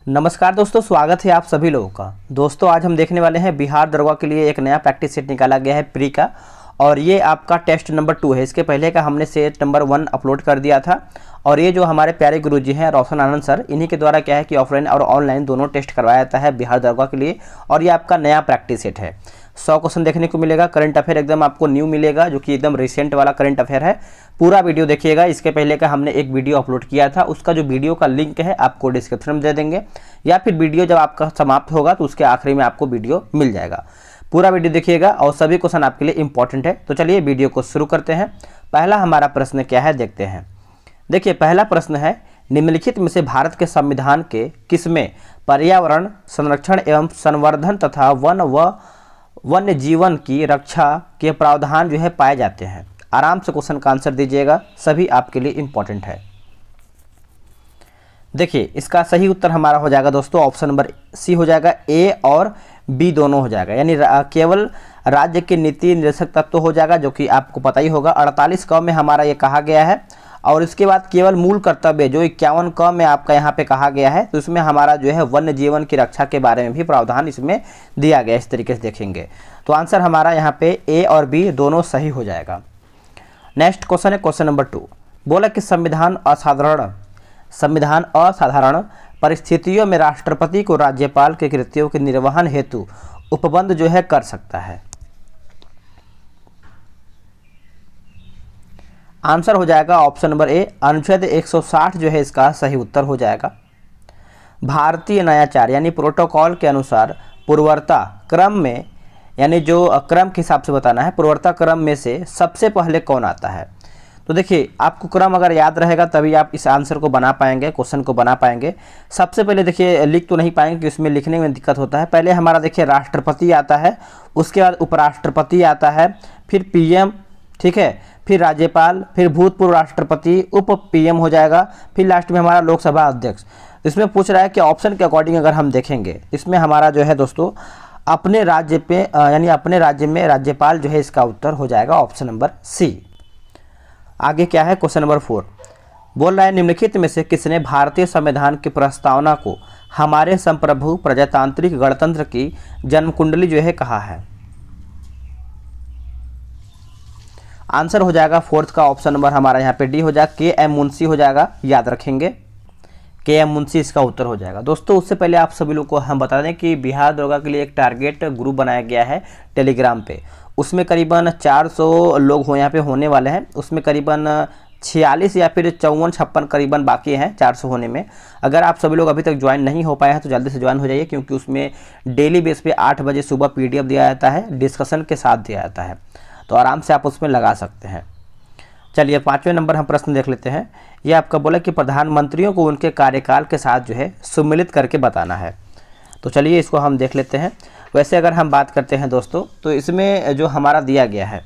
नमस्कार दोस्तों, स्वागत है आप सभी लोगों का। दोस्तों आज हम देखने वाले हैं बिहार दरोगा के लिए एक नया प्रैक्टिस सेट निकाला गया है प्री का, और ये आपका टेस्ट नंबर 2 है। इसके पहले का हमने सेट नंबर 1 अपलोड कर दिया था, और ये जो हमारे प्यारे गुरुजी हैं रोशन आनंद सर, इन्हीं के द्वारा क्या है कि ऑफलाइन और ऑनलाइन दोनों टेस्ट करवाया जाता है बिहार दरोगा के लिए। और ये आपका नया प्रैक्टिस सेट है। 100 क्वेश्चन देखने को मिलेगा। करंट अफेयर एकदम आपको न्यू मिलेगा, जो कि एकदम रिसेंट वाला करंट अफेयर है। पूरा वीडियो देखिएगा। इसके पहले का हमने एक वीडियो अपलोड किया था, उसका जो वीडियो का लिंक है आपको डिस्क्रिप्शन में दे देंगे, या फिर वीडियो जब आपका समाप्त होगा तो उसके आखिरी में आपको वीडियो मिल जाएगा। पूरा वीडियो देखिएगा और सभी क्वेश्चन आपके लिए इंपॉर्टेंट है। तो चलिए वीडियो को शुरू करते हैं। पहला हमारा प्रश्न क्या है देखते हैं। देखिए पहला प्रश्न है, निम्नलिखित में से भारत के संविधान के किसमें पर्यावरण संरक्षण एवं संवर्धन तथा वन्य जीवन की रक्षा के प्रावधान जो है पाए जाते हैं। आराम से क्वेश्चन का आंसर दीजिएगा, सभी आपके लिए इंपॉर्टेंट है। देखिए इसका सही उत्तर हमारा हो जाएगा दोस्तों ऑप्शन नंबर सी हो जाएगा। ए और बी दोनों हो जाएगा, यानी केवल राज्य के नीति निर्देशक तत्व हो जाएगा, जो कि आपको पता ही होगा। 48 क में हमारा ये कहा गया है, और इसके बाद केवल मूल कर्तव्य जो 51 क में आपका यहाँ पे कहा गया है, तो इसमें हमारा जो है वन्य जीवन की रक्षा के बारे में भी प्रावधान इसमें दिया गया है। इस तरीके से देखेंगे तो आंसर हमारा यहाँ पे ए और बी दोनों सही हो जाएगा। नेक्स्ट क्वेश्चन है क्वेश्चन नंबर 2। बोला कि संविधान असाधारण परिस्थितियों में राष्ट्रपति को राज्यपाल के कृत्यों के निर्वहन हेतु उपबंध जो है कर सकता है। आंसर हो जाएगा ऑप्शन नंबर ए, अनुच्छेद 160 जो है इसका सही उत्तर हो जाएगा। भारतीय नयाचार यानी प्रोटोकॉल के अनुसार पूर्वता क्रम में, यानी जो क्रम के हिसाब से बताना है, पूर्वता क्रम में से सबसे पहले कौन आता है। तो देखिए आपको क्रम अगर याद रहेगा तभी आप इस आंसर को बना पाएंगे, क्वेश्चन को बना पाएंगे। सबसे पहले देखिए लिख तो नहीं पाएंगे कि उसमें लिखने में दिक्कत होता है। पहले हमारा देखिए राष्ट्रपति आता है, उसके बाद उपराष्ट्रपति आता है, फिर पीएम, ठीक है, फिर राज्यपाल, फिर भूतपूर्व राष्ट्रपति, उप पीएम हो जाएगा, फिर लास्ट में हमारा लोकसभा अध्यक्ष। इसमें पूछ रहा है कि ऑप्शन के अकॉर्डिंग अगर हम देखेंगे, इसमें हमारा जो है दोस्तों अपने राज्य पे यानी अपने राज्य में राज्यपाल जो है इसका उत्तर हो जाएगा ऑप्शन नंबर सी। आगे क्या है क्वेश्चन नंबर 4। बोल रहा है निम्नलिखित में से किसने भारतीय संविधान की प्रस्तावना को हमारे संप्रभु प्रजातांत्रिक गणतंत्र की जन्म कुंडली जो है कहा है। आंसर हो जाएगा 4th का ऑप्शन नंबर हमारा यहाँ पे डी हो जाएगा, के एम मुंशी हो जाएगा, याद रखेंगे के एम मुंशी इसका उत्तर हो जाएगा। दोस्तों उससे पहले आप सभी लोग को हम बता दें कि बिहार दरोगा के लिए एक टारगेट ग्रुप बनाया गया है टेलीग्राम पे। उसमें करीबन 400 लोग यहाँ पे होने वाले हैं। उसमें करीबन 46 या फिर 54-56 करीबन बाकी हैं 400 होने में। अगर आप सभी लोग अभी तक ज्वाइन नहीं हो पाए हैं तो जल्दी से ज्वाइन हो जाइए, क्योंकि उसमें डेली बेस पे 8 बजे सुबह PDF दिया जाता है, डिस्कशन के साथ दिया जाता है, तो आराम से आप उसमें लगा सकते हैं। चलिए 5वें नंबर हम प्रश्न देख लेते हैं। ये आपका बोला कि प्रधानमंत्रियों को उनके कार्यकाल के साथ जो है सम्मिलित करके बताना है। तो चलिए इसको हम देख लेते हैं। वैसे अगर हम बात करते हैं दोस्तों, तो इसमें जो हमारा दिया गया है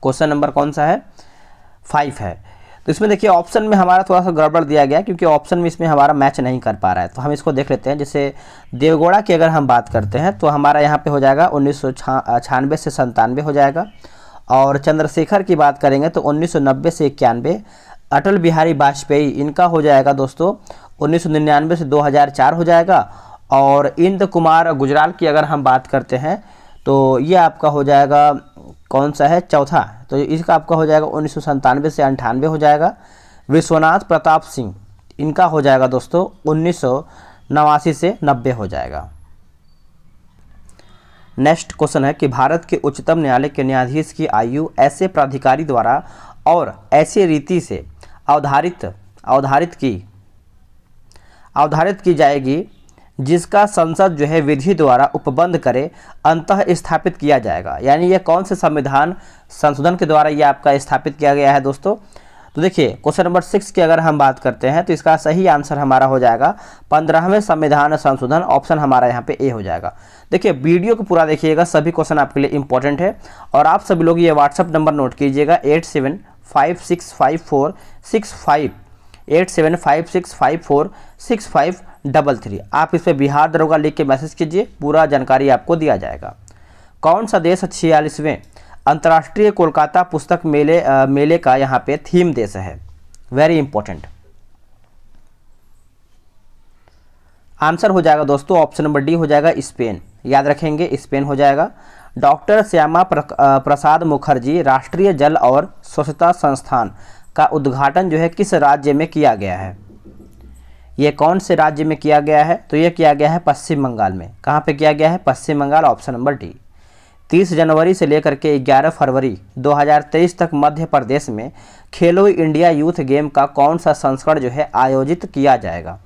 क्वेश्चन नंबर कौन सा है, 5 है। तो इसमें देखिए ऑप्शन में हमारा थोड़ा सा गड़बड़ दिया गया, क्योंकि ऑप्शन में इसमें हमारा मैच नहीं कर पा रहा है। तो हम इसको देख लेते हैं। जैसे देवगौड़ा की अगर हम बात करते हैं तो हमारा यहाँ पे हो जाएगा 1996 से 97 हो जाएगा, और चंद्रशेखर की बात करेंगे तो 1990 से 91। अटल बिहारी वाजपेयी इनका हो जाएगा दोस्तों 1999 से 2004 हो जाएगा। और इंद्र कुमार गुजराल की अगर हम बात करते हैं तो ये आपका हो जाएगा कौन सा है, चौथा, तो इसका आपका हो जाएगा 1997 से 98 हो जाएगा। विश्वनाथ प्रताप सिंह इनका हो जाएगा दोस्तों 1989 से 90 हो जाएगा। नेक्स्ट क्वेश्चन है कि भारत के उच्चतम न्यायालय के न्यायाधीश की आयु ऐसे प्राधिकारी द्वारा और ऐसे रीति से अवधारित की जाएगी जिसका संसद जो है विधि द्वारा उपबंध करे अंतः स्थापित किया जाएगा। यानी ये कौन से संविधान संशोधन के द्वारा ये आपका स्थापित किया गया है दोस्तों। तो देखिए क्वेश्चन नंबर 6 की अगर हम बात करते हैं तो इसका सही आंसर हमारा हो जाएगा 15वें संविधान संशोधन, ऑप्शन हमारा यहाँ पे ए हो जाएगा। देखिए वीडियो को पूरा देखिएगा, सभी क्वेश्चन आपके लिए इंपॉर्टेंट है। और आप सभी लोग ये व्हाट्सअप नंबर नोट कीजिएगा 8756546533। आप इस पर बिहार दरोगा लिख के मैसेज कीजिए, पूरा जानकारी आपको दिया जाएगा। कौन सा देश 46वें अंतर्राष्ट्रीय कोलकाता पुस्तक मेले का यहाँ पे थीम देश है, वेरी इंपॉर्टेंट। आंसर हो जाएगा दोस्तों ऑप्शन नंबर डी हो जाएगा स्पेन, याद रखेंगे स्पेन हो जाएगा। डॉक्टर श्यामा प्रसाद मुखर्जी राष्ट्रीय जल और स्वच्छता संस्थान का उद्घाटन जो है किस राज्य में किया गया है? ये कौन से राज्य में किया गया है? तो ये किया गया है पश्चिम बंगाल में। कहाँ पे किया गया है? पश्चिम बंगाल, ऑप्शन नंबर डी। 30 जनवरी से लेकर के 11 फरवरी 2023 तक मध्य प्रदेश में खेलो इंडिया यूथ गेम का कौन सा संस्करण जो है आयोजित किया जाएगा?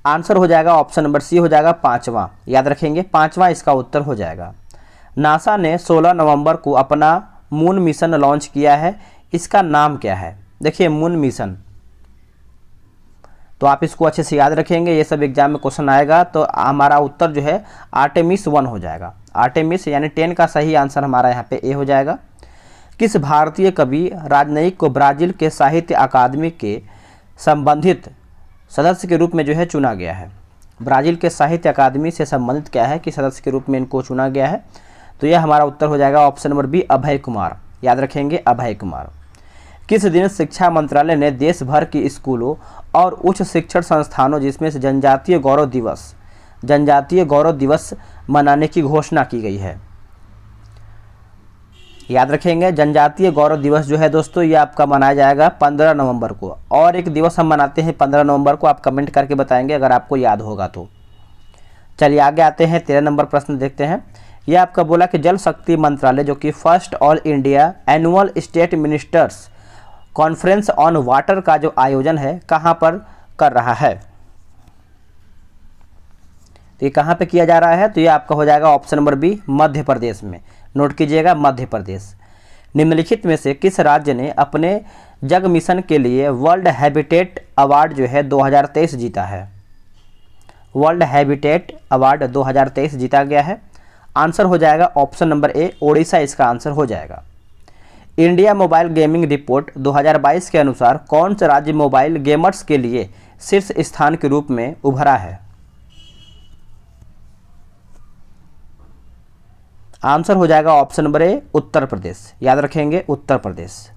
आंसर हो जाएगा ऑप्शन नंबर सी हो जाएगा 5वां, याद रखेंगे 5वां इसका उत्तर हो जाएगा। नासा ने 16 नवंबर को अपना मून मिशन लॉन्च किया है, इसका नाम क्या है? देखिए मून मिशन, तो आप इसको अच्छे से याद रखेंगे, ये सब एग्जाम में क्वेश्चन आएगा। तो हमारा उत्तर जो है आर्टेमिस 1 हो जाएगा। आर्टेमिस यानी 10 का सही आंसर हमारा यहाँ पे ए हो जाएगा। किस भारतीय कवि राजनयिक को ब्राजील के साहित्य अकादमी के संबंधित सदस्य के रूप में जो है चुना गया है? ब्राजील के साहित्य अकादमी से संबंधित क्या है कि सदस्य के रूप में इनको चुना गया है? तो यह हमारा उत्तर हो जाएगा option number B Abhay Kumar, याद रखेंगे अभय कुमार। किस दिन शिक्षा मंत्रालय ने देश भर की स्कूलों और उच्च शिक्षण संस्थानों जिसमें से जनजातीय गौरव दिवस मनाने की घोषणा की गई है? याद रखेंगे जनजातीय गौरव दिवस जो है दोस्तों ये आपका मनाया जाएगा 15 नवंबर को, और एक दिवस हम मनाते हैं 15 नवंबर को, आप कमेंट करके बताएंगे अगर आपको याद होगा तो। चलिए आगे आते हैं 13 नंबर प्रश्न देखते हैं। यह आपका बोला कि जल शक्ति मंत्रालय जो कि first all India annual state ministers conference on water का जो आयोजन है कहाँ पर कर रहा है? तो ये कहाँ पे किया जा रहा है? तो ये आपका हो जाएगा option number B Madhya Pradesh में, नोट कीजिएगा मध्य प्रदेश। निम्नलिखित में से किस राज्य ने अपने जग मिशन के लिए वर्ल्ड हैबिटेट अवार्ड जो है 2023 जीता है? वर्ल्ड हैबिटेट अवार्ड 2023 जीता गया है। आंसर हो जाएगा ऑप्शन नंबर ए ओडिशा इसका आंसर हो जाएगा। इंडिया मोबाइल गेमिंग रिपोर्ट 2022 के अनुसार कौन सा राज्य मोबाइल गेमर्स के लिए शीर्ष स्थान के रूप में उभरा है? आंसर हो जाएगा ऑप्शन नंबर ए उत्तर प्रदेश, याद रखेंगे उत्तर प्रदेश।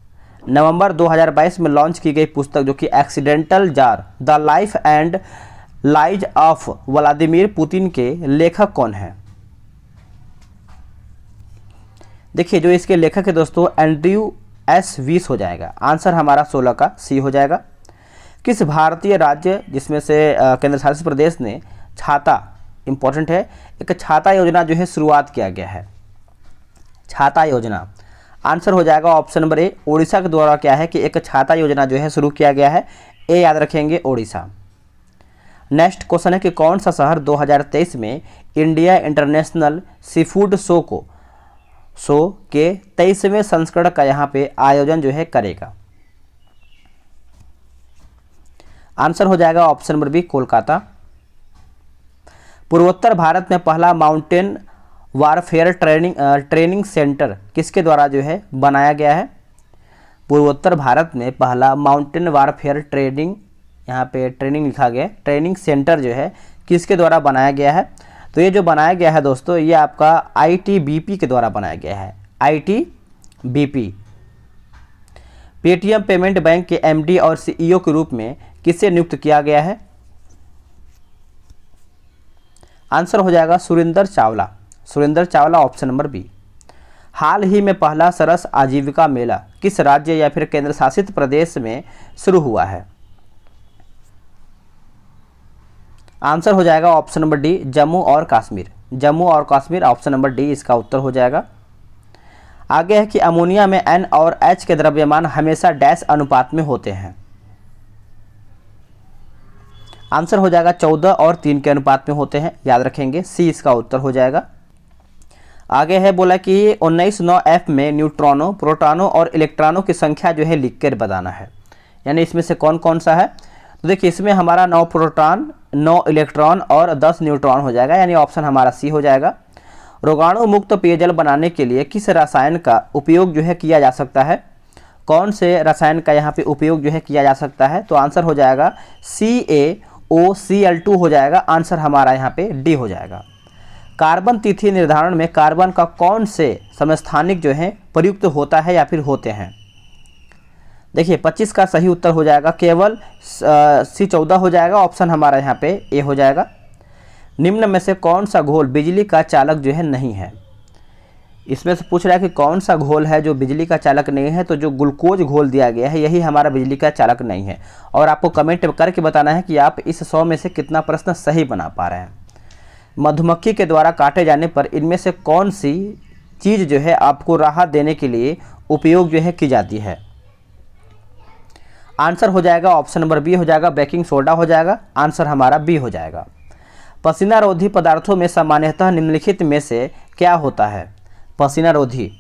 नवंबर 2022 में लॉन्च की गई पुस्तक जो कि accidental jar the life and lies of Vladimir Putin के लेखक कौन है? देखिए जो इसके लेखक है दोस्तों एंड्रयू एस वीस हो जाएगा। आंसर हमारा 16 का सी हो जाएगा। किस भारतीय राज्य जिसमें से केंद्र शासित प्रदेश ने छाता, इंपॉर्टेंट है, एक छाता योजना जो है शुरुआत किया गया है? छाता योजना, आंसर हो जाएगा ऑप्शन नंबर ए ओडिशा के द्वारा क्या है कि एक छाता योजना जो है शुरू किया गया है, ए याद रखेंगे ओडिशा। नेक्स्ट क्वेश्चन है कि कौन सा शहर 2023 में India international sea food show के 23वें संस्करण का यहाँ पे आयोजन जो है करेगा? आंसर हो जाएगा ऑप्शन नंबर बी कोलकाता। पूर्वोत्तर भारत में पहला माउंटेन वारफेयर ट्रेनिंग सेंटर किसके द्वारा जो है बनाया गया है? पूर्वोत्तर भारत में पहला माउंटेन वारफेयर ट्रेनिंग, यहाँ पे ट्रेनिंग लिखा गया, ट्रेनिंग सेंटर जो है किसके द्वारा बनाया गया है? तो ये जो बनाया गया है दोस्तों ये आपका ITBP के द्वारा बनाया गया है, ITBP। पेटीएम पेमेंट बैंक के MD और CEO के रूप में किसे नियुक्त किया गया है? आंसर हो जाएगा Surendra Chawla, Surendra Chawla option number B. हाल ही में पहला सरस आजीविका मेला किस राज्य या फिर केंद्र शासित प्रदेश में शुरू हुआ है? आंसर हो जाएगा ऑप्शन नंबर डी जम्मू और कश्मीर, जम्मू और कश्मीर ऑप्शन नंबर डी इसका उत्तर हो जाएगा। आगे है कि अमोनिया में N और H के द्रव्यमान हमेशा डैश अनुपात में होते हैं? आंसर हो जाएगा 14 और 3 के अनुपात में होते हैं, याद रखेंगे सी इसका उत्तर हो जाएगा। आगे है बोला कि 19 में न्यूट्रॉनों, प्रोटॉनों और इलेक्ट्रॉनों की संख्या जो है लिख कर बताना है, यानी इसमें से कौन कौन सा है? तो देखिए इसमें हमारा 9 प्रोटॉन, 9 इलेक्ट्रॉन और 10 न्यूट्रॉन हो जाएगा, यानी ऑप्शन हमारा सी हो जाएगा। रोगाणु मुक्त पेयजल बनाने के लिए किस रसायन का उपयोग जो है किया जा सकता है? कौन से रसायन का यहाँ पे उपयोग जो है किया जा सकता है? तो आंसर हो जाएगा CaOCl2 हो जाएगा, आंसर हमारा यहाँ पे डी हो जाएगा। कार्बन तिथि निर्धारण में कार्बन का कौन से समस्थानिक जो है प्रयुक्त होता है या फिर होते हैं? देखिए 25 का सही उत्तर हो जाएगा केवल C14 हो जाएगा, ऑप्शन हमारा यहाँ पे ए हो जाएगा। निम्न में से कौन सा घोल बिजली का चालक जो है नहीं है, इसमें से पूछ रहा है कि कौन सा घोल है जो बिजली का चालक नहीं है, तो जो ग्लूकोज घोल दिया गया है यही हमारा बिजली का चालक नहीं है। और आपको कमेंट करके बताना है कि आप इस 100 में से कितना प्रश्न सही बना पा रहे हैं। मधुमक्खी के द्वारा काटे जाने पर इनमें से कौन सी चीज़ जो है आपको राहत देने के लिए उपयोग जो है की जाती है। आंसर हो जाएगा ऑप्शन नंबर बी हो जाएगा, बेकिंग सोडा हो जाएगा, आंसर हमारा बी हो जाएगा। पसीना रोधी पदार्थों में सामान्यतः निम्नलिखित में से क्या होता है। पसीना रोधी,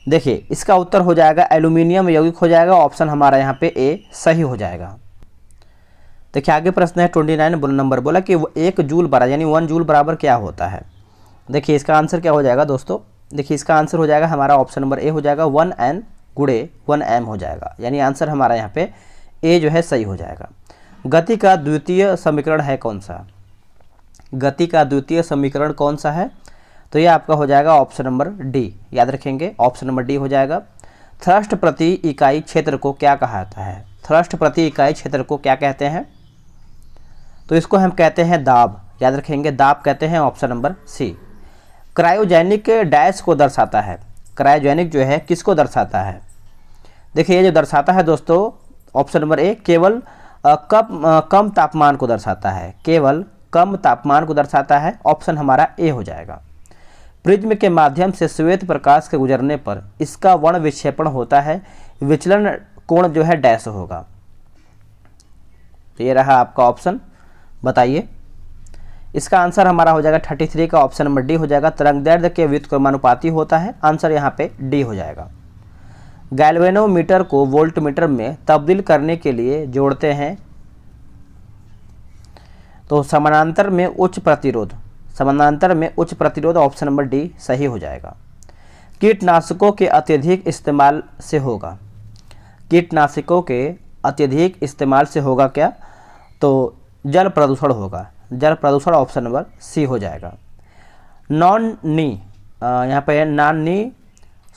देखिए इसका उत्तर हो जाएगा एल्यूमिनियम यौगिक हो जाएगा, ऑप्शन हमारा यहाँ पे ए सही हो जाएगा। देखिए आगे प्रश्न है 29 नंबर, बोला कि 1 जूल बराबर यानी 1 जूल बराबर क्या होता है। देखिए इसका आंसर क्या हो जाएगा दोस्तों, देखिए इसका आंसर हो जाएगा हमारा ऑप्शन नंबर ए हो जाएगा 1N गुणे 1M हो जाएगा, यानी आंसर हमारा यहाँ पे ए जो है सही हो जाएगा। गति का द्वितीय समीकरण है कौन सा, गति का द्वितीय समीकरण कौन सा है, तो ये आपका हो जाएगा ऑप्शन नंबर डी, याद रखेंगे ऑप्शन नंबर डी हो जाएगा। थ्रस्ट प्रति इकाई क्षेत्र को क्या कहा जाता है, थ्रस्ट प्रति इकाई क्षेत्र को क्या कहते हैं, तो इसको हम कहते हैं दाब, याद रखेंगे दाब कहते हैं, option number C. Cryogenic dash को दर्शाता है, क्रायोजेनिक जो है किसको दर्शाता है, देखिए ये जो दर्शाता है दोस्तों ऑप्शन नंबर ए केवल कम तापमान को दर्शाता है, केवल कम तापमान को दर्शाता है, ऑप्शन हमारा ए हो जाएगा। प्रिज्म के माध्यम से श्वेत प्रकाश के गुजरने पर इसका वर्ण विक्षेपण होता है, विचलन कोण जो है डैश होगा, तो ये रहा आपका ऑप्शन, बताइए इसका आंसर हमारा हो जाएगा 33 का ऑप्शन नंबर डी हो जाएगा। तरंगदैर्ध्य के व्युत्क्रमानुपाती होता है, आंसर यहाँ पे डी हो जाएगा। गैल्वेनोमीटर को वोल्टमीटर में तब्दील करने के लिए जोड़ते हैं, तो समानांतर में उच्च प्रतिरोध, समानांतर में उच्च प्रतिरोध, ऑप्शन नंबर डी सही हो जाएगा। कीटनाशकों के अत्यधिक इस्तेमाल से होगा, कीटनाशकों के अत्यधिक इस्तेमाल से होगा क्या, तो जल प्रदूषण होगा, जल प्रदूषण, ऑप्शन नंबर सी हो जाएगा। नॉन नी यहाँ पे नॉन नी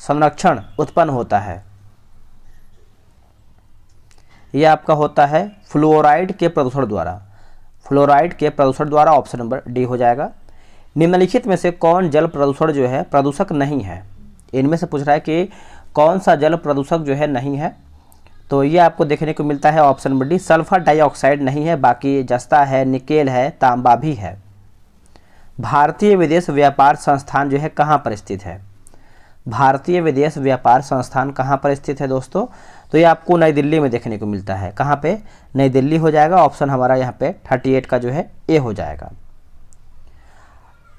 संरक्षण उत्पन्न होता है, यह आपका होता है फ्लोराइड के प्रदूषण द्वारा, फ्लोराइड के प्रदूषण द्वारा, ऑप्शन नंबर डी हो जाएगा। निम्नलिखित में से कौन जल प्रदूषण जो है प्रदूषक नहीं है, इनमें से पूछ रहा है कि कौन सा जल प्रदूषक जो है नहीं है, तो ये आपको देखने को मिलता है option number D sulphur dioxide नहीं है, बाकी जस्ता है, निकेल है, तांबा भी है। भारतीय विदेश व्यापार संस्थान जो है कहाँ पर स्थित है, भारतीय विदेश व्यापार संस्थान कहाँ पर स्थित है दोस्तों, तो ये आपको नई दिल्ली में देखने को मिलता है, कहाँ पे, नई दिल्ली हो जाएगा, ऑप्शन हमारा यहाँ पे 38 का जो है ए हो जाएगा।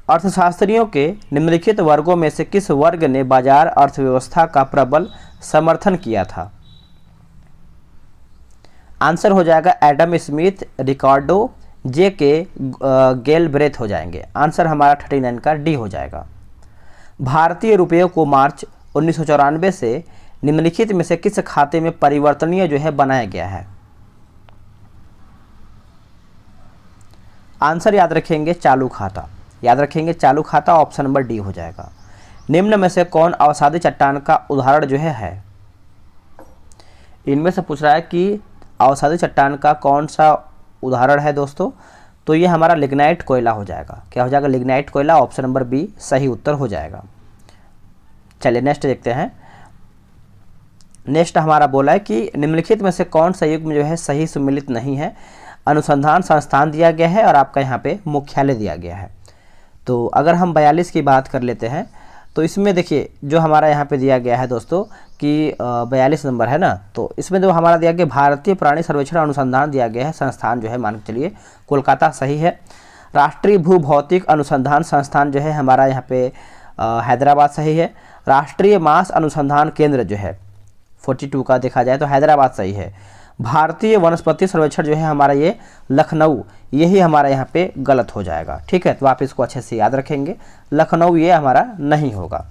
अर्थशास्त्रियों के निम्नलिखित वर्गों में से किस वर्ग ने बाजार अर्थव्यवस्था का प्रबल समर्थन किया था, आंसर हो जाएगा एडम स्मिथ, रिकार्डो, जे के गेलब्रेथ हो जाएंगे, आंसर हमारा 39 का डी हो जाएगा। भारतीय रुपये को मार्च 1994 से निम्नलिखित में से किस खाते में परिवर्तनीय जो है बनाया गया है, आंसर याद रखेंगे चालू खाता, याद रखेंगे चालू खाता, ऑप्शन नंबर डी हो जाएगा। निम्न में से कौन अवसादी चट्टान का उदाहरण जो है, इनमें से पूछ रहा है कि अवसादी चट्टान का कौन सा उदाहरण है दोस्तों, तो ये हमारा लिग्नाइट कोयला हो जाएगा, क्या हो जाएगा लिग्नाइट कोयला, ऑप्शन नंबर बी सही उत्तर हो जाएगा। चलिए नेक्स्ट देखते हैं। नेक्स्ट हमारा बोला है कि निम्नलिखित में से कौन सा युग्म जो है सही सम्मिलित नहीं है, अनुसंधान संस्थान दिया गया है और आपका यहाँ पे मुख्यालय दिया गया है। तो अगर हम 42 की बात कर लेते हैं तो इसमें देखिए जो हमारा यहाँ पे दिया गया है दोस्तों कि 42 नंबर है ना, तो इसमें जो हमारा दिया गया भारतीय प्राणी सर्वेक्षण अनुसंधान दिया गया है, संस्थान जो है मान के चलिए कोलकाता सही है। राष्ट्रीय भूभौतिक अनुसंधान संस्थान जो है हमारा यहाँ पे हैदराबाद सही है। राष्ट्रीय मांस अनुसंधान केंद्र जो है 42 का देखा जाए तो हैदराबाद सही है। भारतीय वनस्पति सर्वेक्षण जो है हमारा ये लखनऊ, यही हमारा यहाँ पे गलत हो जाएगा, ठीक है, तो आप इसको अच्छे से याद रखेंगे, लखनऊ ये हमारा नहीं होगा।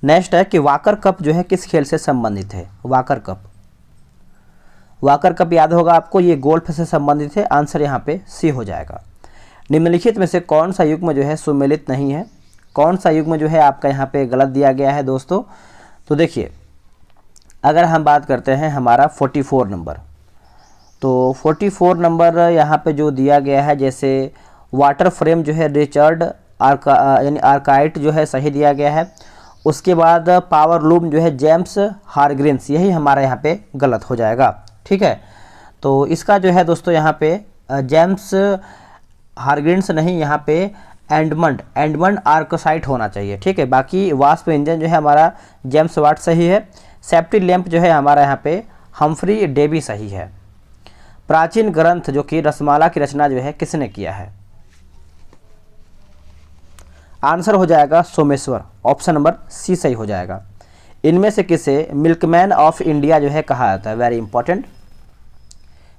नेक्स्ट है कि वाकर कप जो है किस खेल से संबंधित है, वाकर कप, वाकर कप याद होगा आपको, ये गोल्फ से संबंधित है, आंसर यहाँ पे सी हो जाएगा। निम्नलिखित में से कौन सा युग्म जो है सुमेलित नहीं है, कौन सा युग्म जो है आपका यहाँ पे गलत दिया गया है दोस्तों? तो देखिए, अगर हम बात करते हैं हमारा 44 नंबर, तो 44 नंबर यहाँ पे जो दिया गया है, जैसे वाटर फ्रेम जो है रिचर्ड यानी आर्काइट जो है सही दिया गया है। उसके बाद पावर लूम जो है जेम्स हारग्रीन्स, यही हमारा यहाँ पे गलत हो जाएगा। ठीक है, तो इसका जो है दोस्तों यहाँ पे जेम्स हारग्रीन्स नहीं, यहाँ पे एडमंड आर्कसाइट होना चाहिए। ठीक है, बाकी वाष्प इंजन जो है हमारा जेम्स वाट सही है। सेफ्टी लैंप जो है हमारा यहाँ पे हम्फ्री डेवी सही है। प्राचीन ग्रंथ जो कि रसमाला की रचना जो है किसने किया है? आंसर हो जाएगा सोमेश्वर, ऑप्शन नंबर सी सही हो जाएगा। इनमें से किसे मिल्कमैन ऑफ इंडिया जो है कहा जाता है? Very important,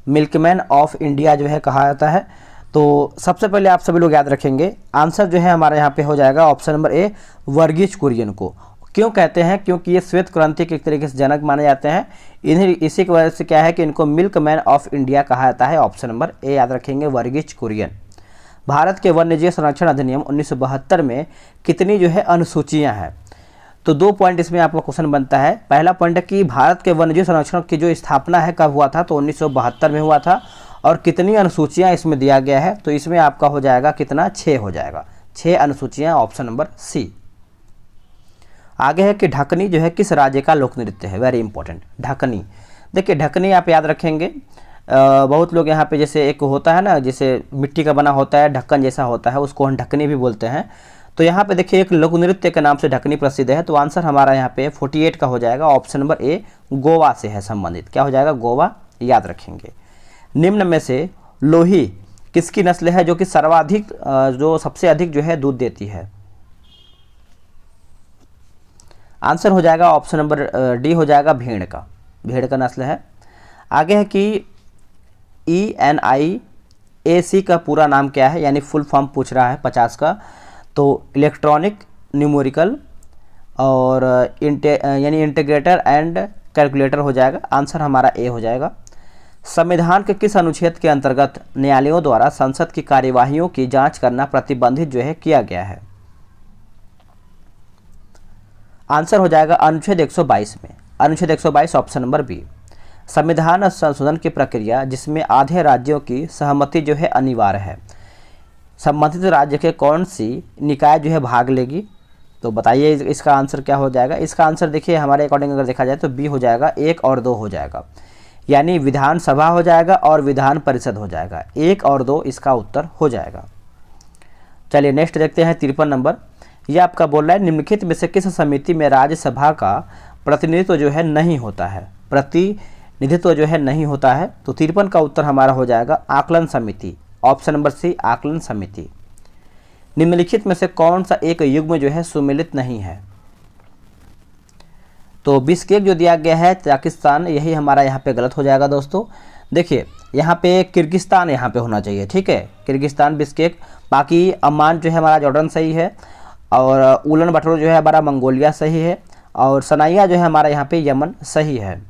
milkman of India जो है कहा जाता है। तो सबसे पहले आप सभी लोग याद रखेंगे, आंसर जो है हमारे यहाँ पे हो जाएगा option number A, Verghese Kurien को। क्यों कहते हैं? क्योंकि ये श्वेत क्रांति के एक तरीके से जनक माने जाते हैं। इन्हें इसी की वजह से क्या है कि इनको मिल्कमैन ऑफ इंडिया कहा जाता है। ऑप्शन नंबर ए याद रखेंगे, वर्गीज कुरियन। भारत के वन्यजीव संरक्षण अधिनियम 1972 में कितनी जो है अनुसूचियाँ हैं? तो 2 पॉइंट इसमें आपका क्वेश्चन बनता है। पहला पॉइंट है कि भारत के वन्यजीव संरक्षण की जो स्थापना है कब हुआ था? तो 1972 में हुआ था। और कितनी अनुसूचियाँ इसमें दिया गया है? तो इसमें आपका हो जाएगा कितना? 6 हो जाएगा, 6 अनुसूचियाँ, ऑप्शन नंबर सी। आगे है कि ढकनी जो है किस राज्य का लोक नृत्य है? वेरी इंपॉर्टेंट, ढकनी। देखिए ढकनी आप याद रखेंगे, बहुत लोग यहाँ पे जैसे एक होता है ना, जैसे मिट्टी का बना होता है, ढक्कन जैसा होता है, उसको हम ढकनी भी बोलते हैं। तो यहाँ पे देखिए एक लोक नृत्य के नाम से ढकनी प्रसिद्ध है। तो आंसर हमारा यहाँ पे 48 का हो जाएगा, ऑप्शन नंबर ए, गोवा से है संबंधित। क्या हो जाएगा? गोवा, याद रखेंगे। निम्न में से लोही किसकी नस्ल है जो कि सर्वाधिक जो सबसे अधिक जो है दूध देती है? आंसर हो जाएगा ऑप्शन नंबर डी हो जाएगा, भेड़ का, भेड़ का नस्ल है। आगे है कि ENIAC का पूरा नाम क्या है, यानी फुल फॉर्म पूछ रहा है 50 का। तो इलेक्ट्रॉनिक, न्यूमेरिकल और यानी इंटीग्रेटर एंड कैलकुलेटर हो जाएगा। आंसर हमारा ए हो जाएगा। संविधान के किस अनुच्छेद के अंतर्गत न्यायालयों द्वारा संसद की कार्यवाहियों की जांच करना प्रतिबंधित जो है किया गया है? आंसर हो जाएगा अनुच्छेद 122 में, अनुच्छेद 122, ऑप्शन नंबर बी। संविधान संशोधन की प्रक्रिया जिसमें आधे राज्यों की सहमति जो है अनिवार्य है, संबंधित राज्य के कौन सी निकाय जो है भाग लेगी? तो बताइए इसका आंसर क्या हो जाएगा? इसका आंसर देखिए हमारे अकॉर्डिंग अगर देखा जाए तो बी हो जाएगा, 1 और 2 हो जाएगा, यानी विधानसभा हो जाएगा और विधान परिषद हो जाएगा। 1 और 2 इसका उत्तर हो जाएगा। चलिए नेक्स्ट देखते हैं 53 नंबर। यह आपका बोल रहा है निम्नलिखित में से किस समिति में राज्यसभा का प्रतिनिधित्व जो है नहीं होता है? प्रतिनिधित्व जो है नहीं होता है। तो 53 का उत्तर हमारा हो जाएगा आकलन समिति, ऑप्शन नंबर सी, आकलन समिति। निम्नलिखित में से कौन सा एक युग्म जो है सुमेलित नहीं है? तो बिश्केक जो दिया गया है ताजिकिस्तान, यही हमारा यहाँ पे गलत हो जाएगा दोस्तों। देखिए यहाँ पे किर्गिस्तान यहाँ पे होना चाहिए। ठीक है, किर्गिस्तान, बिश्केक। बाकी अम्मान जो है हमारा जॉर्डन सही है, और उलन बटोर जो है हमारा मंगोलिया सही है, और सनाइया जो है हमारा यहाँ पे यमन सही है।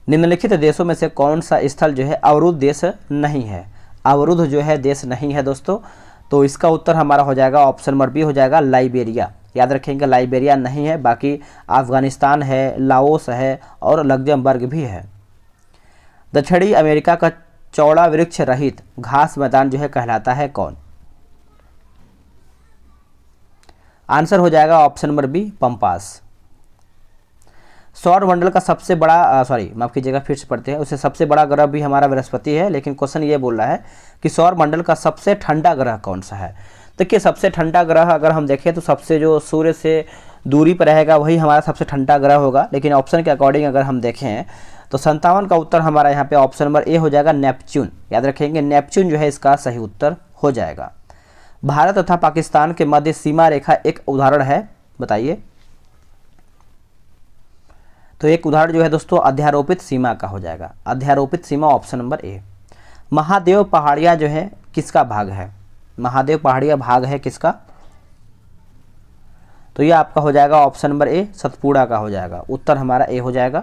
निम्नलिखित देशों में से कौन सा स्थल जो है अवरुद्ध देश नहीं है? अवरुद्ध जो है देश नहीं है दोस्तों। तो इसका उत्तर हमारा हो जाएगा ऑप्शन नंबर बी हो जाएगा, लाइबेरिया। याद रखेंगे लाइबेरिया नहीं है, बाकी अफगानिस्तान है, लाओस है और लग्जमबर्ग भी है। दक्षिणी अमेरिका का चौड़ा वृक्ष रहित घास मैदान जो है कहलाता है कौन? आंसर हो जाएगा ऑप्शन नंबर बी, पंपास। सौर मंडल का सबसे बड़ा माफ कीजिएगा, फिर से पढ़ते हैं। उससे सबसे बड़ा ग्रह भी हमारा बृहस्पति है, लेकिन क्वेश्चन ये बोल रहा है कि सौर मंडल का सबसे ठंडा ग्रह कौन सा है? देखिए सबसे ठंडा ग्रह अगर हम देखें तो सबसे जो सूर्य से दूरी पर रहेगा वही हमारा सबसे ठंडा ग्रह होगा, लेकिन ऑप्शन के अकॉर्डिंग अगर हम देखें तो 57 का उत्तर हमारा यहाँ पे ऑप्शन नंबर ए हो जाएगा, नेपच्यून। याद रखेंगे नेपच्यून जो है इसका सही उत्तर हो जाएगा। भारत तथा पाकिस्तान के मध्य सीमा रेखा एक उदाहरण है, बताइए। तो एक उदाहरण जो है दोस्तों अध्यारोपित सीमा का हो जाएगा, अध्यारोपित सीमा, ऑप्शन नंबर ए। महादेव पहाड़िया जो है किसका भाग है? महादेव पहाड़िया भाग है किसका? तो ये आपका हो जाएगा ऑप्शन नंबर ए, सतपुड़ा का हो जाएगा। उत्तर हमारा ए हो जाएगा।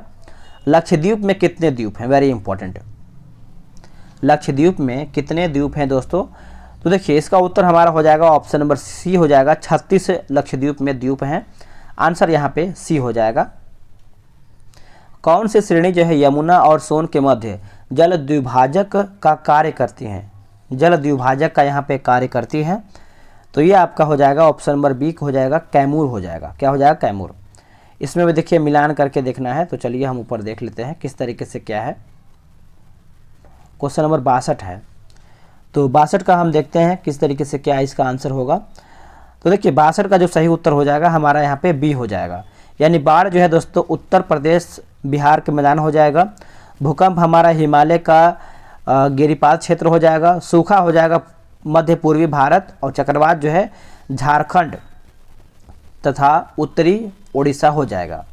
लक्षद्वीप में कितने द्वीप हैं? Very important. लक्षद्वीप में कितने द्वीप हैं दोस्तों? तो देखिए इसका उत्तर हमारा हो जाएगा ऑप्शन नंबर सी हो जाएगा। 36 लक्षद्वीप में द्वीप हैं। आंसर यहाँ पे सी हो जाएगा। कौन सी श्रेणी जो है यमुना और सोन के मध्य जल द्विभाजक का कार्य करती हैं? जल द्विभाजक का यहाँ पे कार्य करती है। तो ये आपका हो जाएगा ऑप्शन नंबर बी हो जाएगा, कैमूर हो जाएगा। क्या हो जाएगा? कैमूर। इसमें भी देखिए मिलान करके देखना है, तो चलिए हम ऊपर देख लेते हैं किस तरीके से क्या है। क्वेश्चन नंबर 62 है, तो 62 का हम देखते हैं किस तरीके से क्या इसका आंसर होगा। तो देखिए 62 का जो सही उत्तर हो जाएगा हमारा यहाँ पे बी हो जाएगा, यानी बाढ़ जो है दोस्तों उत्तर प्रदेश बिहार के मैदान हो जाएगा। भूकंप हमारा हिमालय का गिरिपात क्षेत्र हो जाएगा। सूखा हो जाएगा मध्य पूर्वी भारत, और चक्रवात जो है झारखंड तथा उत्तरी उड़ीसा हो जाएगा।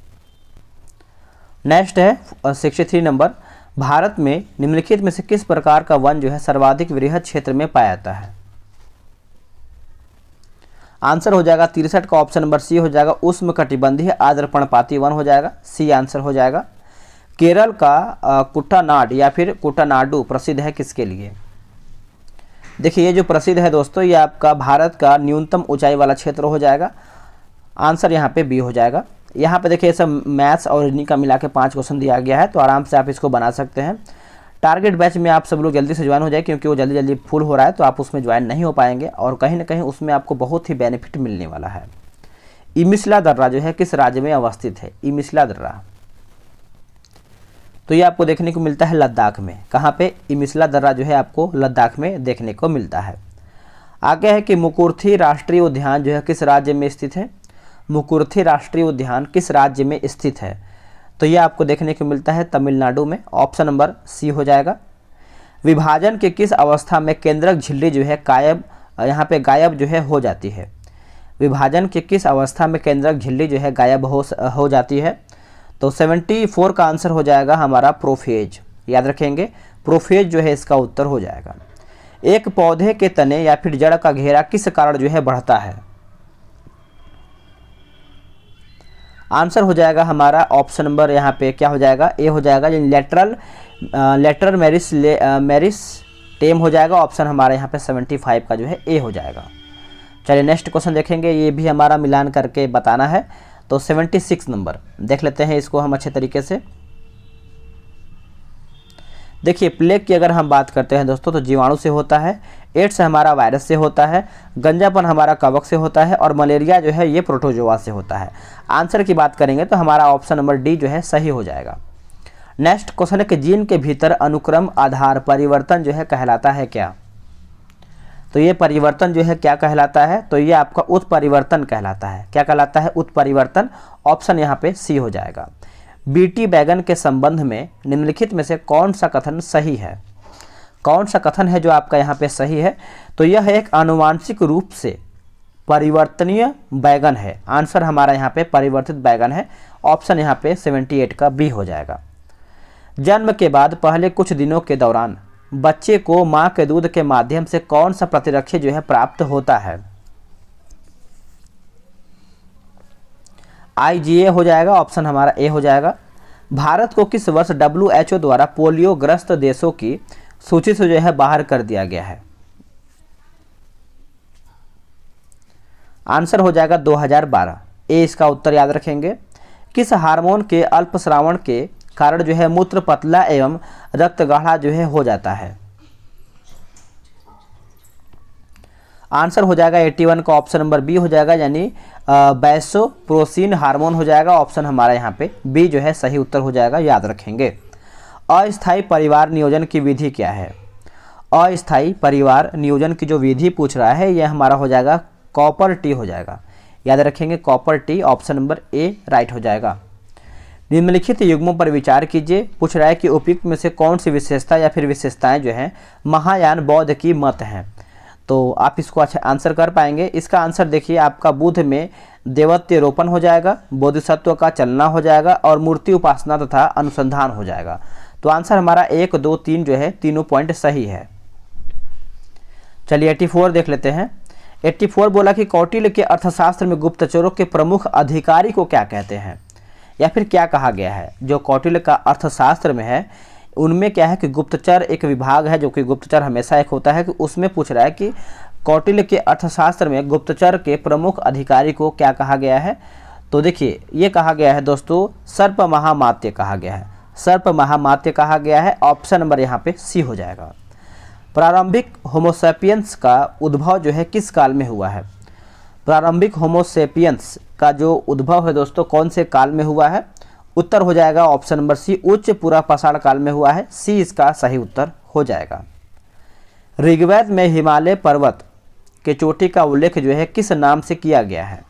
नेक्स्ट है 63 नंबर, भारत में निम्नलिखित में से किस प्रकार का वन जो है सर्वाधिक वृहद क्षेत्र में पाया जाता है? आंसर हो जाएगा 63 का ऑप्शन नंबर सी हो जाएगा, उष्णकटिबंधीय आर्द्र पर्णपाती वन हो जाएगा। सी आंसर हो जाएगा। केरल का कुट्टानाड या फिर कुट्टानाडु प्रसिद्ध है किसके लिए? देखिए ये जो प्रसिद्ध है दोस्तों, ये आपका भारत का न्यूनतम ऊंचाई वाला क्षेत्र हो जाएगा। आंसर यहाँ पे बी हो जाएगा। यहाँ पे देखिए सब मैथ्स और रीजनिंग का मिला के 5 क्वेश्चन दिया गया है, तो आराम से आप इसको बना सकते हैं। टारगेट बैच में आप सब लोग जल्दी से ज्वाइन हो जाए, क्योंकि वो जल्दी जल्दी फुल हो रहा है, तो आप उसमें ज्वाइन नहीं हो पाएंगे और कहीं ना कहीं उसमें आपको बहुत ही बेनिफिट मिलने वाला है। इमिसला दर्रा जो है किस राज्य में अवस्थित है? इमिसला दर्रा, तो ये आपको देखने को मिलता है लद्दाख में। कहाँ पे? इमिसला दर्रा जो है आपको लद्दाख में देखने को मिलता है। आगे है कि मुकुर्थी राष्ट्रीय उद्यान जो है किस राज्य में स्थित है? मुकुर्थी राष्ट्रीय उद्यान किस राज्य में स्थित है? तो ये आपको देखने को मिलता है तमिलनाडु में। ऑप्शन नंबर सी हो जाएगा। विभाजन के किस अवस्था में केंद्रक झिल्ली जो है यहाँ पे गायब जो है हो जाती है? विभाजन के किस अवस्था में केंद्रक झिल्ली जो है गायब हो जाती है? तो 74 का आंसर हो जाएगा हमारा प्रोफेज। याद रखेंगे, प्रोफेज जो है इसका उत्तर हो जाएगा। एक पौधे के तने या फिर जड़ का घेरा किस कारण जो है बढ़ता है? आंसर हो जाएगा हमारा ऑप्शन नंबर यहाँ पे क्या हो जाएगा? ए हो जाएगा, लेटरल मेरिस्टेम हो जाएगा। ऑप्शन हमारा यहाँ पे 75 का जो है ए हो जाएगा। चलिए नेक्स्ट क्वेश्चन देखेंगे, ये भी हमारा मिलान करके बताना है। तो 76 नंबर देख लेते हैं इसको हम अच्छे तरीके से। देखिए प्लेग की अगर हम बात करते हैं दोस्तों, तो जीवाणु से होता है। एड्स हमारा वायरस से होता है। गंजापन हमारा कवक से होता है, और मलेरिया जो है ये प्रोटोजोआ से होता है। आंसर की बात करेंगे तो हमारा ऑप्शन नंबर डी जो है सही हो जाएगा। नेक्स्ट क्वेश्चन है कि जीन के भीतर अनुक्रम आधार परिवर्तन जो है कहलाता है क्या? तो ये परिवर्तन जो है क्या कहलाता है? तो ये आपका उत्परिवर्तन कहलाता है। क्या कहलाता है? उत्परिवर्तन। ऑप्शन यहाँ पे सी हो जाएगा। बीटी बैगन के संबंध में निम्नलिखित में से कौन सा कथन सही है? कौन सा कथन है जो आपका यहाँ पे सही है? तो यह एक आनुवांशिक रूप से परिवर्तनीय बैगन है। आंसर हमारा यहाँ पे परिवर्तित बैगन है। ऑप्शन यहाँ पे 78 का बी हो जाएगा। जन्म के बाद पहले कुछ दिनों के दौरान बच्चे को मां के दूध के माध्यम से कौन सा प्रतिरक्षी जो है प्राप्त होता है? IgA हो जाएगा। ऑप्शन हमारा ए हो जाएगा। भारत को किस वर्ष WHO द्वारा पोलियो ग्रस्त देशों की सूची से जो है बाहर कर दिया गया है? आंसर हो जाएगा 2012। ए इसका उत्तर याद रखेंगे। किस हार्मोन के अल्पस्रावन के कारण जो है मूत्र पतला एवं रक्त गाढ़ा जो है हो जाता है? आंसर हो जाएगा 81 का ऑप्शन नंबर बी हो जाएगा, यानी वैसोप्रोसिन हार्मोन हो जाएगा। ऑप्शन हमारा यहाँ पे बी जो है सही उत्तर हो जाएगा। याद रखेंगे। अस्थायी परिवार नियोजन की विधि क्या है? अस्थायी परिवार नियोजन की जो विधि पूछ रहा है यह हमारा हो जाएगा कॉपर टी हो जाएगा। याद रखेंगे कॉपर टी। ऑप्शन नंबर ए राइट हो जाएगा। निम्नलिखित युग्मों पर विचार कीजिए। पूछ रहा है कि उपयुक्त में से कौन सी विशेषता या फिर विशेषताएं जो हैं महायान बौद्ध की मत हैं? तो आप इसको अच्छा आंसर कर पाएंगे। इसका आंसर देखिए आपका बुद्ध में देवत्य रोपण हो जाएगा, बोधिसत्व का चलना हो जाएगा, और मूर्ति उपासना तथा अनुसंधान हो जाएगा। तो आंसर हमारा 1, 2, 3 जो है तीनों पॉइंट सही है। चलिए 84 देख लेते हैं। 84 बोला कि कौटिल्य के अर्थशास्त्र में गुप्तचरों के प्रमुख अधिकारी को क्या कहते हैं, या फिर क्या कहा गया है? जो कौटिल्य का अर्थशास्त्र में है उनमें क्या है कि गुप्तचर एक विभाग है, जो कि गुप्तचर हमेशा एक होता है, कि उसमें पूछ रहा है कि कौटिल्य के अर्थशास्त्र में गुप्तचर के प्रमुख अधिकारी को क्या कहा गया है। तो देखिए ये कहा गया है दोस्तों सर्प महामात्य कहा गया है, सर्प महामात्य कहा गया है। ऑप्शन नंबर यहाँ पे सी हो जाएगा। प्रारंभिक होमोसेपियंस का उद्भव जो है किस काल में हुआ है। प्रारंभिक होमोसेपियंस का जो उद्भव है दोस्तों कौन से काल में हुआ है। उत्तर हो जाएगा ऑप्शन नंबर सी, उच्च पूरा पाषाण काल में हुआ है। सी इसका सही उत्तर हो जाएगा। ऋग्वेद में हिमालय पर्वत के चोटी का उल्लेख जो है किस नाम से किया गया है।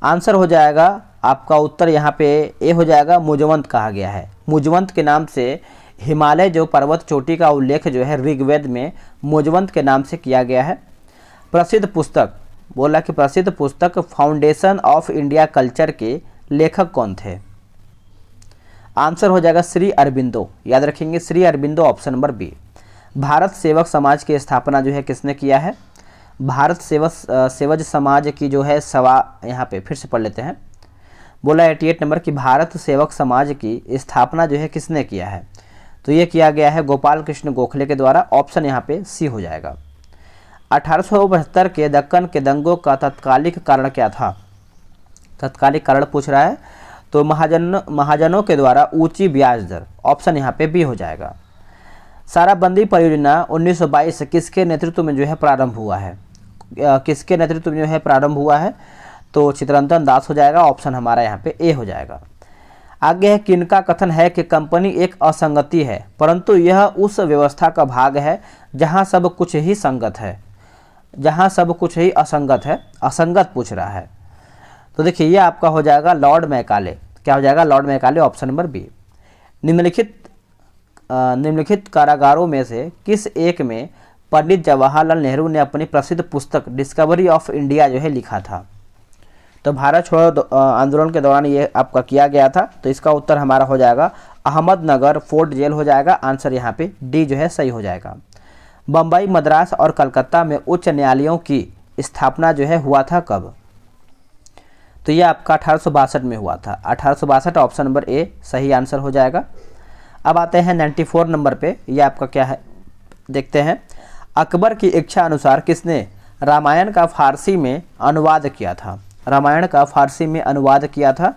आंसर हो जाएगा आपका उत्तर यहाँ पे ए हो जाएगा, मुजवंत कहा गया है। मुजवंत के नाम से हिमालय जो पर्वत चोटी का उल्लेख जो है ऋग्वेद में मुजवंत के नाम से किया गया है। प्रसिद्ध पुस्तक बोला कि प्रसिद्ध पुस्तक फाउंडेशन ऑफ इंडिया कल्चर के लेखक कौन थे। आंसर हो जाएगा श्री अरबिंदो, याद रखेंगे Shri Aurobindo, option number B. Bharat Sevak Samaj की स्थापना जो है किसने किया है। भारत सेवज समाज की जो है यहाँ पे फिर से पढ़ लेते हैं। बोला 88 नंबर की भारत सेवक समाज की स्थापना जो है किसने किया है। तो ये किया गया है गोपाल कृष्ण गोखले के द्वारा। ऑप्शन यहाँ पे सी हो जाएगा। 1872 के दक्कन के दंगों का तत्कालिक कारण क्या था। तत्कालिक कारण पूछ रहा है, तो महाजनों के द्वारा ऊंची ब्याज दर। ऑप्शन यहाँ पे बी हो जाएगा। साराबंदी परियोजना 1922 किसके नेतृत्व में जो है प्रारंभ हुआ है। किसके नेतृत्व में जो है प्रारंभ हुआ है, तो चितरंजन दास हो जाएगा। ऑप्शन हमारा यहाँ पे ए हो जाएगा। आगे है किनका कथन है कि कंपनी एक असंगति है, परंतु यह उस व्यवस्था का भाग है जहाँ सब कुछ ही संगत है, जहाँ सब कुछ ही असंगत है। असंगत पूछ रहा है, तो देखिए ये आपका हो जाएगा लॉर्ड मैकाले। क्या हो जाएगा, lord Macaulay, option number B. निम्नलिखित कारागारों में से किस एक में पंडित जवाहरलाल नेहरू ने अपनी प्रसिद्ध पुस्तक डिस्कवरी ऑफ इंडिया जो है लिखा था। तो भारत छोड़ो आंदोलन के दौरान ये आपका किया गया था। तो इसका उत्तर हमारा हो जाएगा अहमदनगर फोर्ट जेल हो जाएगा। आंसर यहाँ पे डी जो है सही हो जाएगा। बम्बई, मद्रास और कलकत्ता में उच्च न्यायालयों की स्थापना जो है हुआ था कब। तो ये आपका 1862 में हुआ था। 1862, ऑप्शन नंबर ए सही आंसर हो जाएगा। अब आते हैं 94 नंबर पे। ये आपका क्या है देखते हैं। अकबर की इच्छा अनुसार किसने रामायण का फारसी में अनुवाद किया था। रामायण का फारसी में अनुवाद किया था,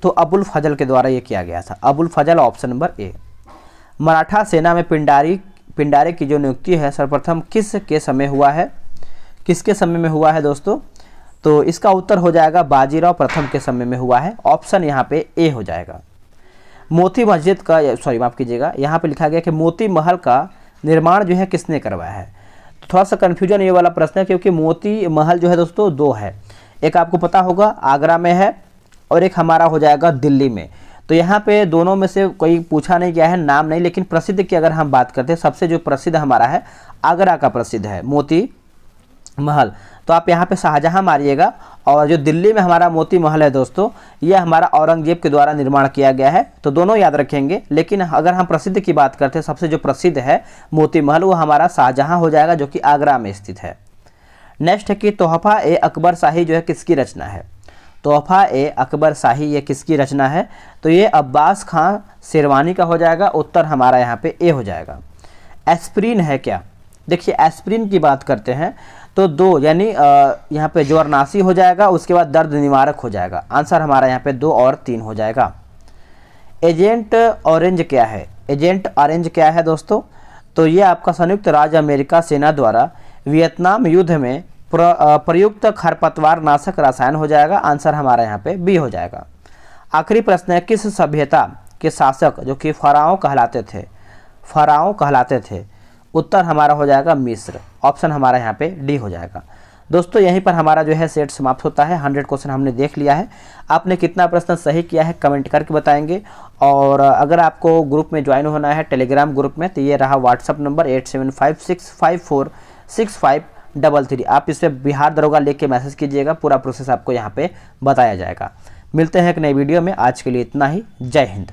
तो अबुल फजल के द्वारा ये किया गया था। अबुल फजल, ऑप्शन नंबर ए। मराठा सेना में पिंडारी की जो नियुक्ति है सर्वप्रथम किस के समय हुआ है। किसके समय में हुआ है दोस्तों, तो इसका उत्तर हो जाएगा बाजीराव प्रथम के समय में हुआ है। ऑप्शन यहाँ पे ए हो जाएगा। मोती मस्जिद का माफ़ कीजिएगा, यहाँ पे लिखा गया कि मोती महल का निर्माण जो है किसने करवाया है। तो थोड़ा सा कन्फ्यूजन ये वाला प्रश्न है, क्योंकि मोती महल जो है दोस्तों दो है। एक आपको पता होगा आगरा में है और एक हमारा हो जाएगा दिल्ली में। तो यहाँ पे दोनों में से कोई पूछा नहीं गया है, नाम नहीं, लेकिन प्रसिद्ध की अगर हम बात करते हैं सबसे जो प्रसिद्ध हमारा है आगरा का प्रसिद्ध है मोती महल। तो आप यहाँ पे शाहजहां मारिएगा। और जो दिल्ली में हमारा मोती महल है दोस्तों, ये हमारा औरंगजेब के द्वारा निर्माण किया गया है। तो दोनों याद रखेंगे, लेकिन अगर हम प्रसिद्ध की बात करते हैं सबसे जो प्रसिद्ध है मोती महल, वो हमारा शाहजहां हो जाएगा, जो कि आगरा में स्थित है। नेक्स्ट है कि तोहफा ए अकबर शाही जो है किसकी रचना है। तोहफा ए अकबर शाही ये किसकी रचना है, तो ये अब्बास खां शेरवानी का हो जाएगा। उत्तर हमारा यहाँ पे ए हो जाएगा। एस्प्रिन है क्या, देखिए एस्प्रिन की बात करते हैं तो दो, यानी यहाँ पे जोरनासी हो जाएगा, उसके बाद दर्द निवारक हो जाएगा। आंसर हमारा यहाँ पे 2 और 3 हो जाएगा। एजेंट ऑरेंज क्या है। एजेंट ऑरेंज क्या है दोस्तों, तो ये आपका संयुक्त राज्य अमेरिका सेना द्वारा वियतनाम युद्ध में प्रयुक्त खरपतवार नाशक रसायन हो जाएगा। आंसर हमारा यहाँ पे बी हो जाएगा। आखिरी प्रश्न है किस सभ्यता के शासक जो कि फराओ कहलाते थे। उत्तर हमारा हो जाएगा मिस्र। ऑप्शन हमारा यहाँ पे डी हो जाएगा। दोस्तों यहीं पर हमारा जो है सेट समाप्त होता है। 100 क्वेश्चन हमने देख लिया है। आपने कितना प्रश्न सही किया है कमेंट करके बताएंगे। और अगर आपको ग्रुप में ज्वाइन होना है टेलीग्राम ग्रुप में, तो ये रहा व्हाट्सअप नंबर 8756546533। आप इस पर बिहार दरोगा लिख के मैसेज कीजिएगा, पूरा प्रोसेस आपको यहाँ पे बताया जाएगा। मिलते हैं एक नई वीडियो में। आज के लिए इतना ही। जय हिंद।